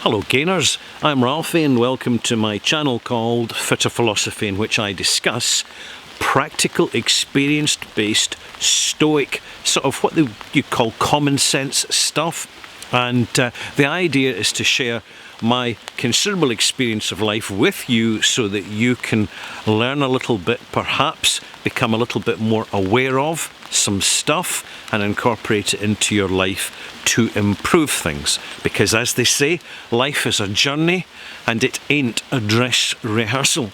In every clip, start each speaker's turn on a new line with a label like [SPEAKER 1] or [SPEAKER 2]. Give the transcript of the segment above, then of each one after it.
[SPEAKER 1] Hello gainers, I'm Ralphie and welcome to my channel called Fitter Philosophy, in which I discuss practical, experience-based, stoic, sort of what you call common sense stuff. And the idea is to share my considerable experience of life with you so that you can learn a little bit, perhaps become a little bit more aware of some stuff and incorporate it into your life to improve things. Because as they say, life is a journey and it ain't a dress rehearsal.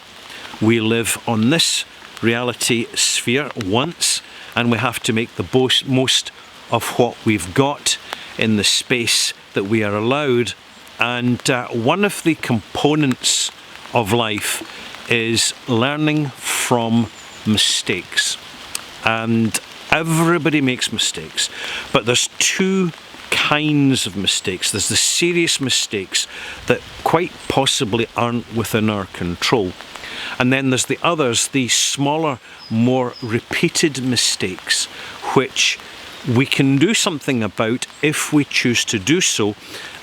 [SPEAKER 1] We live on this reality sphere once and we have to make the most of what we've got in the space that we are allowed. And one of the components of life is learning from mistakes. And everybody makes mistakes, but there's two kinds of mistakes. There's the serious mistakes that quite possibly aren't within our control. And then there's the others, the smaller, more repeated mistakes, which we can do something about if we choose to do so,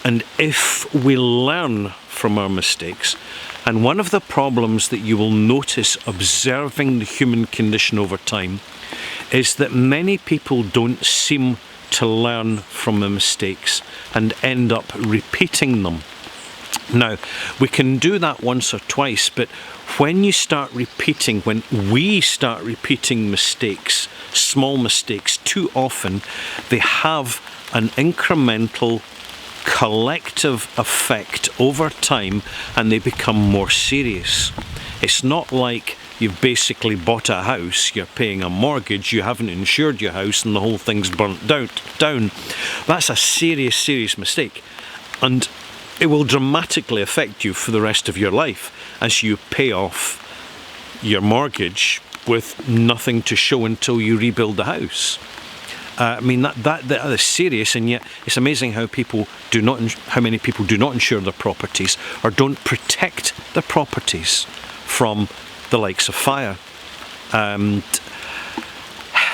[SPEAKER 1] and if we learn from our mistakes. And one of the problems that you will notice observing the human condition over time is that many people don't seem to learn from the mistakes and end up repeating them. Now, we can do that once or twice, but when we start repeating mistakes, small mistakes, too often, they have an incremental collective effect over time and they become more serious. It's not like you've basically bought a house, you're paying a mortgage, you haven't insured your house and the whole thing's burnt down. That's a serious mistake. And it will dramatically affect you for the rest of your life as you pay off your mortgage with nothing to show until you rebuild the house. I mean that is serious, and yet it's amazing how many people do not insure their properties or don't protect their properties from the likes of fire.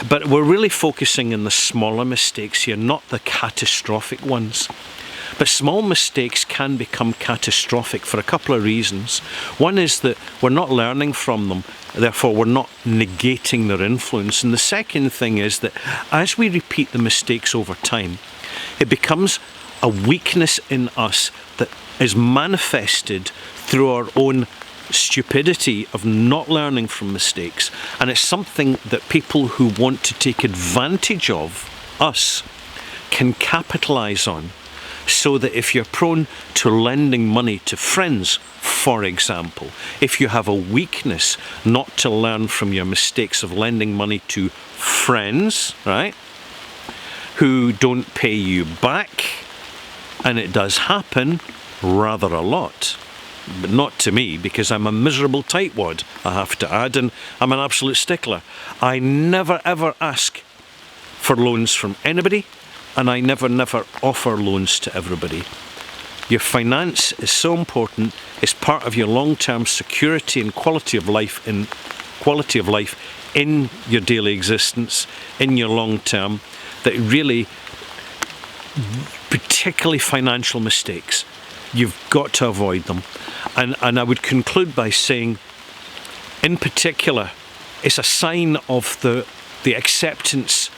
[SPEAKER 1] But we're really focusing on the smaller mistakes here, not the catastrophic ones. But small mistakes can become catastrophic for a couple of reasons. One is that we're not learning from them, therefore we're not negating their influence. And the second thing is that as we repeat the mistakes over time, it becomes a weakness in us that is manifested through our own stupidity of not learning from mistakes. And it's something that people who want to take advantage of us can capitalize on. So that if you're prone to lending money to friends, for example, if you have a weakness not to learn from your mistakes of lending money to friends, right, who don't pay you back, and it does happen rather a lot, but not to me, because I'm a miserable tightwad, I have to add, and I'm an absolute stickler. I never ever ask for loans from anybody, and I never offer loans to everybody. Your finance is so important. It's part of your long-term security and quality of life in your daily existence, in your long term, that really, particularly financial mistakes, you've got to avoid them. And I would conclude by saying, in particular, it's a sign of the acceptance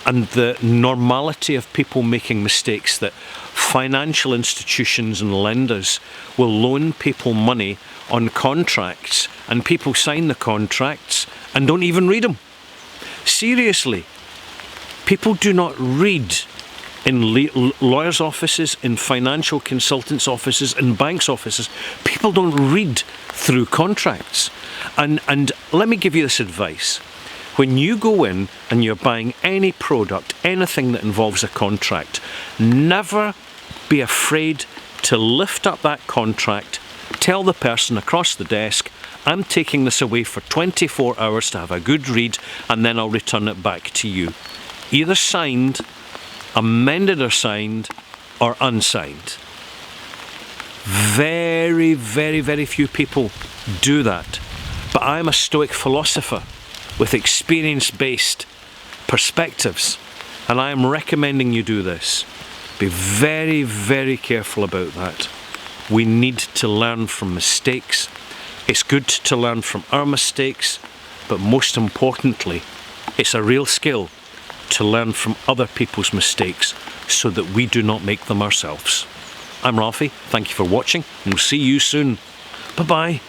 [SPEAKER 1] and the normality of people making mistakes that financial institutions and lenders will loan people money on contracts, and people sign the contracts and don't even read them. Seriously, people do not read in lawyers' offices, in financial consultants' offices, in banks' offices. People don't read through contracts. And let me give you this advice. When you go in and you're buying any product, anything that involves a contract, never be afraid to lift up that contract, tell the person across the desk, I'm taking this away for 24 hours to have a good read, and then I'll return it back to you. Either signed, amended or signed, or unsigned. Very few people do that. But I'm a Stoic philosopher with experience-based perspectives, and I am recommending you do this. Be very, very careful about that. We need to learn from mistakes. It's good to learn from our mistakes, but most importantly, it's a real skill to learn from other people's mistakes so that we do not make them ourselves. I'm Ralphie, thank you for watching, and we'll see you soon. Bye-bye.